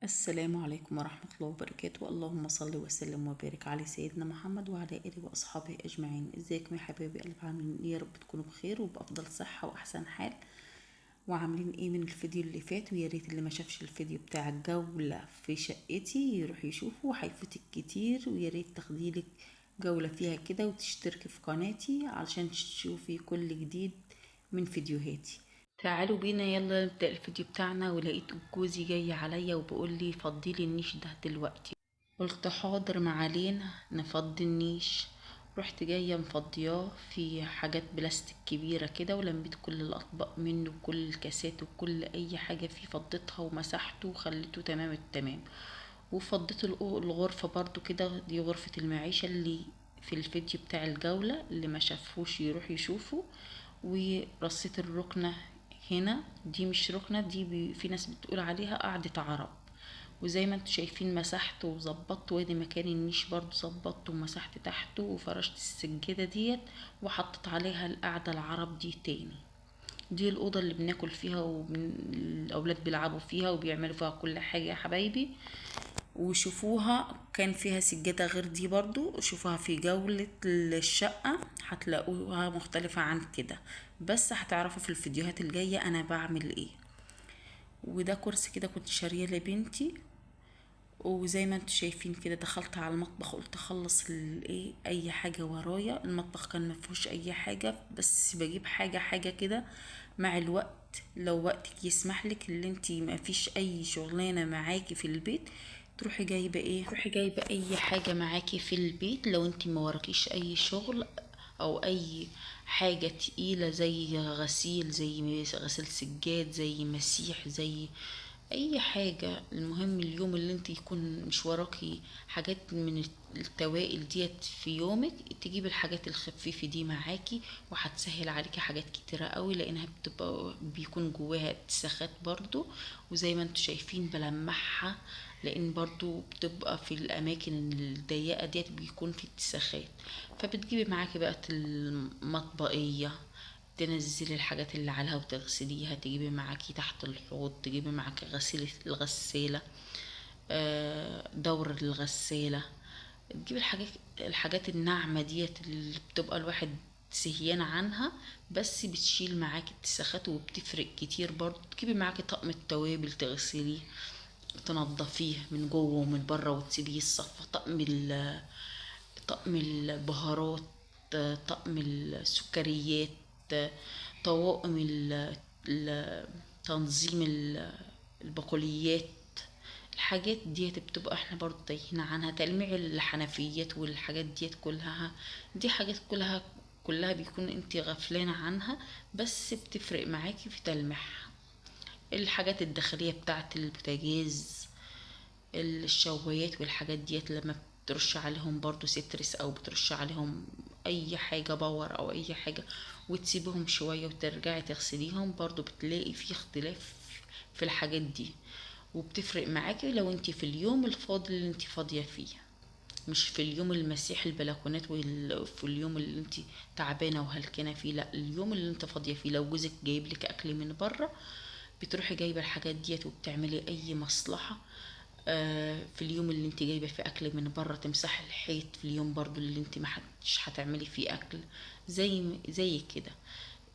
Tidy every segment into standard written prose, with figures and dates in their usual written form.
السلام عليكم ورحمة الله وبركاته. اللهم صل وسلم وبارك على سيدنا محمد وعلى آله وأصحابه أجمعين. ازيكم يا حبايبي قلب؟ عاملين ايه؟ يا رب تكونوا بخير وبأفضل صحة وأحسن حال. وعاملين ايه من الفيديو اللي فات؟ ويا ريت اللي ما شافش الفيديو بتاع الجولة في شقتي يروح يشوفه، هيفوتك كتير. ويا ريت تاخديلك جولة فيها كده وتشتركي في قناتي علشان تشوفي كل جديد من فيديوهاتي. تعالوا بينا يلا نبدأ الفيديو بتاعنا. ولقيت جوزي جاي عليا وبقول لي فضيلي النيش ده دلوقتي. قلت حاضر، ما علينا نفضي النيش. رحت جاية مفضياه في حاجات بلاستيك كبيرة كده، ولميت كل الأطباق منه وكل الكاسات وكل أي حاجة فيه، فضيتها ومسحته وخليته تمام التمام. وفضيت الغرفة برضو كده. دي غرفة المعيشة اللي في الفيديو بتاع الجولة، اللي ما شافوش يروح يشوفه. ورصيت الركنة هنا. دي مش ركنة، دي في ناس بتقول عليها قعدة عرب. وزي ما انتوا شايفين مسحت وظبطت، وادي مكان النيش برضو ظبطته ومسحت تحته وفرشت السجادة ديت وحطت عليها القعدة العرب دي تاني. دي الأوضة اللي بناكل فيها والأولاد بيلعبوا فيها وبيعملوا فيها كل حاجة يا حبايبي. وشوفوها كان فيها سجادة غير دي برضو، شوفوها في جولة الشقة هتلاقوها مختلفة عن كده، بس هتعرفوا في الفيديوهات الجاية انا بعمل ايه. وده كرسي كده كنت شاريه لبنتي. وزي ما انتوا شايفين كده دخلت على المطبخ، قلت اخلص ايه اي حاجه ورايا. المطبخ كان مفيهوش اي حاجه، بس بجيب حاجه كده مع الوقت. لو وقتك يسمح لك اللي انتي ما فيش اي شغلانه معاكي في البيت، تروحي جايبه اي حاجه معاكي في البيت. لو انتي ما وراكيش اي شغل او اي حاجة تقيلة زي غسيل، زي غسيل سجاد، زي مسيح، زي اي حاجة. المهم اليوم اللي انت يكون مش وراكي حاجات من التوائل ديت في يومك، تجيب الحاجات الخفيفة دي معاكي، وهتسهل عليكي حاجات كتيرة قوي، لانها بيكون جواها اتساخات برضو. وزي ما انتوا شايفين بلمعها، لان برضو بتبقى في الاماكن الضيقة ديت بيكون في اتساخات. فبتجيبي معاكي بقى المطبقية، تنزلي الحاجات اللي عليها وتغسليها، تجيبي معاكي تحت الحوض، تجيبي معاكي غسيل الغسالة، دور الغسالة. تجيبي الحاجات الناعمة ديت اللي بتبقى الواحد سهيان عنها، بس بتشيل معاكي اتساخات وبتفرق كتير. برضه تجيبي معاكي طقم التوابل تغسليه، تنضفيه من جوه ومن بره وتسيبيه يصفى. طقم البهارات، طقم السكريات، طواقم تنظيم البقوليات. الحاجات ديت بتبقى احنا برضو تايهين عنها. تلميع الحنفيات والحاجات ديت كلها، دي حاجات كلها بيكون انت غفلانة عنها، بس بتفرق معاكي في تلميعها. الحاجات الداخلية بتاعت البوتاجاز، الشوايات والحاجات ديت، لما بترش عليهم برضو سترس او بترش عليهم اي حاجة باور او اي حاجة وتسيبهم شوية وترجعي تغسليهم، برضو بتلاقي في اختلاف في الحاجات دي. وبتفرق معاكي لو انت في اليوم الفاضي اللي انت فاضية فيه، مش في اليوم المسيح البلكونات وفي اليوم اللي انت تعبانه وهلكانه فيه. لا، اليوم اللي انت فاضيه فيه. لو جوزك جايب لك اكل من بره، بتروحي جايبه الحاجات ديت وبتعملي اي مصلحه. في اليوم اللي انت جايبه فيه اكل من بره تمسحي الحيط، في اليوم برضو اللي انت مش هتعملي فيه اكل، زي كده.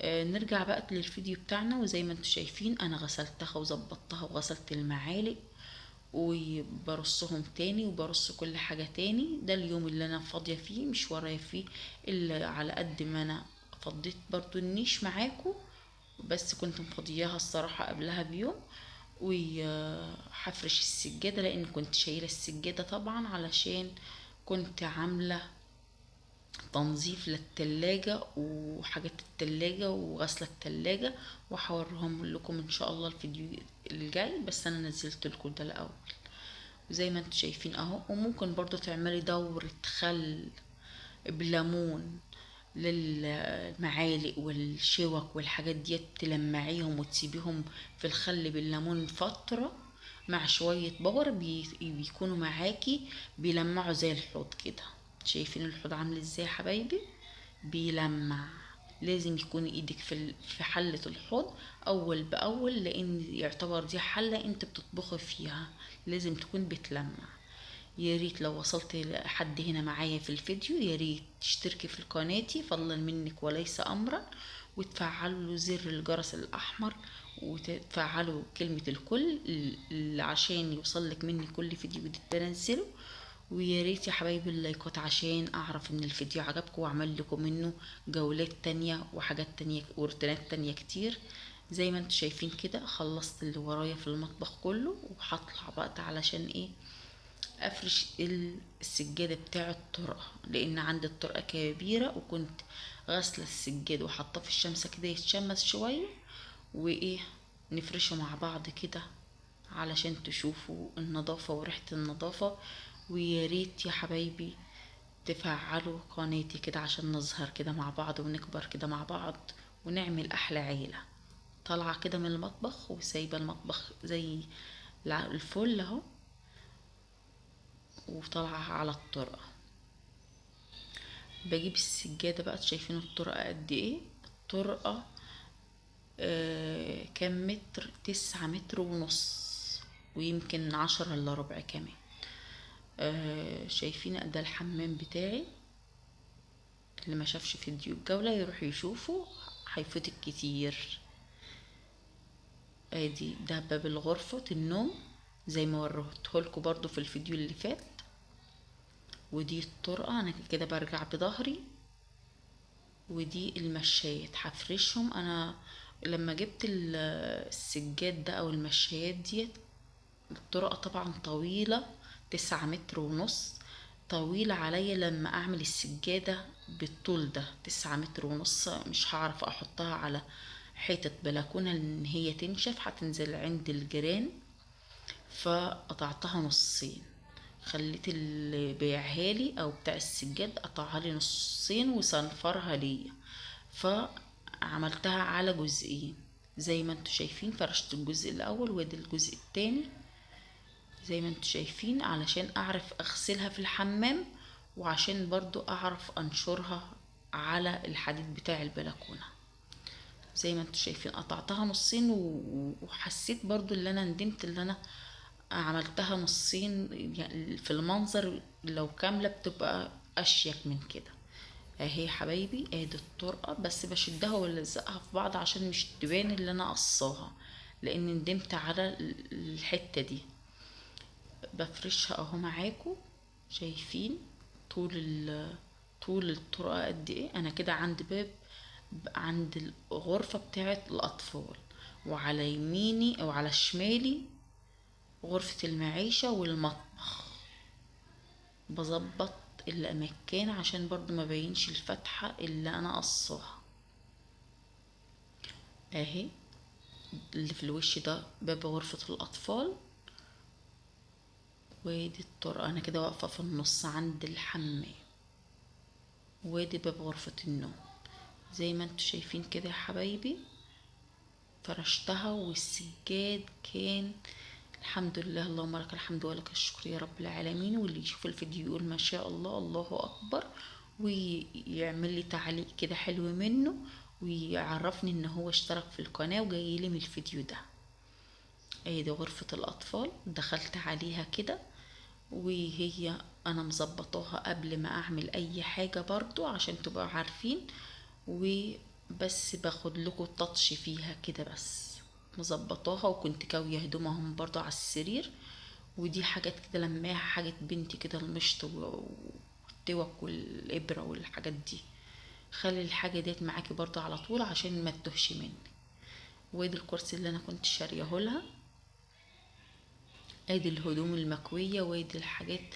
نرجع بقى للفيديو بتاعنا. وزي ما انتم شايفين انا غسلتها وظبطتها وغسلت المعالق وبرصهم تاني وبرص كل حاجة تاني. ده اليوم اللي انا فاضية فيه، مش ورايا فيه الا على قد ما انا فضيت برضو النيش معاكم، بس كنت مفضياها الصراحة قبلها بيوم. وهفرش السجادة، لان كنت شايلة السجادة طبعا علشان كنت عاملة تنظيف للتلاجة وحاجات التلاجة وغسل التلاجة، وهوريهم لكم ان شاء الله الفيديو الجاي، بس انا نزلت لكم ده الاول. وزي ما انتم شايفين اهو. وممكن برضو تعملي دورة خل بليمون للمعالق والشوك والحاجات ديت، تلمعيهم وتسيبيهم في الخل بالليمون فترة مع شوية بور، بيكونوا معاكي بيلمعوا زي الحوض كده. شايفين الحوض عامل ازاي يا حبايبي؟ بيلمع. لازم يكون ايدك في حلة الحوض اول باول، لان يعتبر دي حلة انت بتطبخي فيها، لازم تكون بتلمع. يا ريت لو وصلت لحد هنا معايا في الفيديو، يا ريت تشتركي في قناتي فضلا منك وليس امرا، وتفعلوا زر الجرس الاحمر، وتفعلوا كلمة الكل عشان يوصلك مني كل فيديو جديد بنزله. ويا ريت يا حبايبي اللايكات عشان اعرف ان الفيديو عجبكم، واعمل لكم منه جولات تانية وحاجات تانية وروتينات تانية كتير. زي ما انتم شايفين كده خلصت اللي ورايا في المطبخ كله، وهطلع بقى علشان ايه؟ افرش السجادة بتاع الطرقة، لان عندي الطرقة كبيرة، وكنت غاسلة السجاد وحطاه في الشمس كده يتشمس شوية، وايه، نفرشه مع بعض كده علشان تشوفوا النظافة وريحة النظافة. ويا ريت يا حبايبي تفعلوا قناتي كده عشان نظهر كده مع بعض ونكبر كده مع بعض ونعمل احلى عيلة. طالعة كده من المطبخ وسايبة المطبخ زي الفل اهو، وطالعة على الطرقة. بجيب السجادة بقى، شايفين الطرقة قد ايه؟ الطرقة كام متر؟ 9 متر ونص، ويمكن 10 الا ربع كمان. شايفين ده الحمام بتاعي، اللي ما شافش فيديو الجولة يروح يشوفه، هيفوتك كتير. ادي ده باب الغرفة النوم زي ما وريتهولكوا برضو في الفيديو اللي فات. ودي الطرقة، انا كده برجع بظهري. ودي المشايات هفرشهم انا لما جبت السجاد ده او المشايات ديت. الطرقة طبعا طويلة، 9 متر ونص، طويلة عليا لما اعمل السجادة بالطول ده. 9 متر ونص مش هعرف احطها على حيطة بلكونة ان هي تنشف، هتنزل عند الجيران. فقطعتها نصين، خليت اللي بيعهالي او بتاع السجاد قطعها لي نصين وصنفرها ليا، فعملتها على جزئين. زي ما انتوا شايفين فرشت الجزء الاول وادي الجزء التاني زي ما انتوا شايفين، علشان اعرف اغسلها في الحمام، وعشان برضو اعرف انشرها على الحديد بتاع البلكونة. زي ما انتوا شايفين قطعتها نصين، وحسيت برضو اللي انا ندمت اللي انا عملتها نصين. يعني في المنظر لو كاملة بتبقى اشيك من كده. اهي حبايبي ادي الطرقة، بس بشدها والزقها في بعض عشان مش تبان اللي انا قصاها، لان ندمت على الحتة دي. بفرشها اهو معاكم، شايفين طول الطرقة قد ايه. انا كده عند باب عند الغرفة بتاعت الاطفال، وعلى يميني او على شمالي غرفة المعيشة والمطبخ. بظبط الاماكن عشان برضو ما بينش الفتحة اللي انا قصاها. اهي اللي في الوش ده باب غرفة الاطفال، وادي الطرقة. انا كده واقفة في النص عند الحمام، وادي باب غرفة النوم. زي ما انتوا شايفين كده يا حبايبي فرشتها، والسجاد كان الحمد لله، اللهم لك الحمد ولك الشكر يا رب العالمين. واللي يشوف الفيديو يقول ما شاء الله، الله اكبر، ويعمل لي تعليق كده حلو منه، ويعرفني ان هو اشترك في القناة وجاي لي من الفيديو ده. دي غرفة الاطفال، دخلت عليها كده، وهي انا مظبطاها قبل ما اعمل اي حاجة برضو عشان تبقوا عارفين. وبس باخد لكم تاتش فيها كده، بس مظبطاها. وكنت كاوية هدومهم برضو على السرير. ودي حاجات كده لماها حاجة بنتي كده، المشط والتوك والابرة والحاجات دي. خلي الحاجة ديت معاكي برضو على طول عشان ما تتوهش مني. وادي الكرسي اللي انا كنت شاريه لها، ادي الهدوم المكوية، وادي الحاجات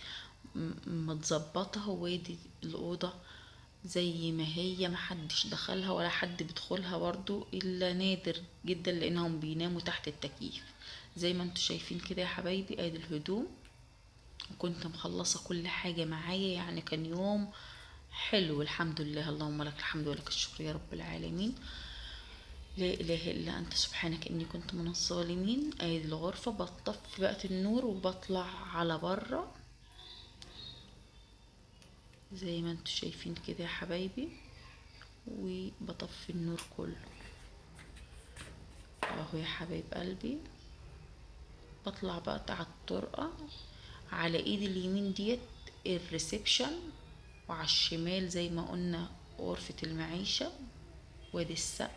متظبطة، وادي الأوضة زي ما هي، محدش دخلها ولا حد بيدخلها برضو الا نادر جدا لانهم بيناموا تحت التكييف. زي ما انتوا شايفين كده يا حبايبي ادي الهدوم. وكنت مخلصة كل حاجة معايا، يعني كان يوم حلو الحمد لله، اللهم لك الحمد ولك الشكر يا رب العالمين. لا اله الا انت سبحانك اني كنت من الظالمين. ادي الغرفة بطفي بقى النور وبطلع على بره زي ما انتوا شايفين كده يا حبايبي. وبطفي النور كله اهو يا حبايب قلبي. بطلع بقى على الطرقة، على ايدي اليمين ديت الريسبشن، وعلى الشمال زي ما قلنا غرفة المعيشة، وادي السقف،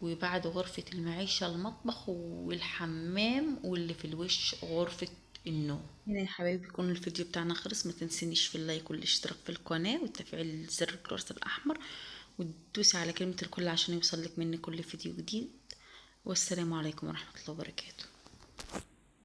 وبعد غرفة المعيشة المطبخ والحمام، واللي في الوش غرفة النوم. هنا يا حبايبي يكون الفيديو بتاعنا خلص. ما تنسينيش في اللايك والاشتراك في القناة وتفعيل زر الجرس الأحمر، وتدوسي على كلمة الكل عشان يوصلك مني كل فيديو جديد. والسلام عليكم ورحمة الله وبركاته.